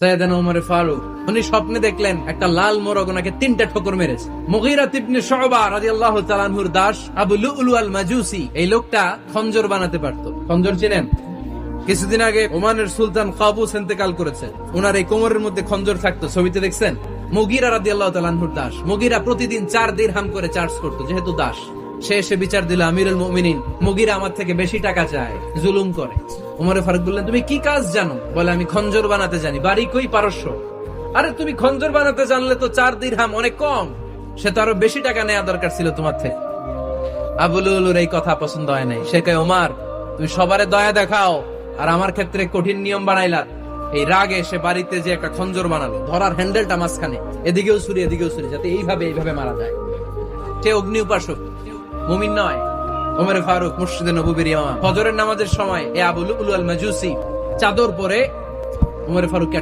সাইয়েদনা ওমর ফারুক উনি স্বপ্নে দেখলেন একটা লাল মোরগ ওনাকে 3টা ঠোকর মেরেছে। মুগীরা ইবনে শুবা রাদিয়াল্লাহু তাআলা আনহুর দাস আবু লুলু আল মাজুসি, এই লোকটা খঞ্জর বানাতে পারতো। খঞ্জর চিনেন? কিছুদিন আগে ওমানের সুলতান কাবুস ইন্তেকাল করেছে, ওনার এই কোমরের মধ্যে খঞ্জর থাকতো, ছবিতে দেখছেন? মুগীরা রাদিয়াল্লাহু তাআলা আনহুর দাস। মুগীরা প্রতিদিন 4 দিরহাম করে চার্জ করতো, যেহেতু দাস। সে এসে বিচার দিল, আমিরুল মুমিনিন, মুগীরা আমার থেকে বেশি টাকা চায়, জুলুম করে। ওমর ফারুক বললেন, তুমি কি কাজ জানো? বলে, আমি খঞ্জর বানাতে জানি। বাড়ি কই? পারস্য। আরে তুমি খঞ্জর বানাতে জানলে তো 4 দিরহাম অনেক কম, সে তো আরো বেশি টাকা নেওয়া দরকার ছিল তোমার থেকে। আবু লুলুর এই কথা পছন্দ হয় নাই। সে কয়, ওমর তুমি সবারে দয়া দেখাও আর আমার ক্ষেত্রে কঠিন নিয়ম বানাইলা। এই রাগে সে বাড়িতে যে একটা খঞ্জর বানালো, ধরার হ্যান্ডেলটা মাঝখানে, এদিকেও ছুরি এদিকেও ছুরি, যাতে এইভাবে মারা যায়। সে অগ্নি উপাসক, মুমিন নয়। ওমর ফারুক মসজিদে নববীর ইমাম। ফজরের নামাজের সময় এ আবু লুলু আল মাজুসি চাদর পরে ওমর ফারুককে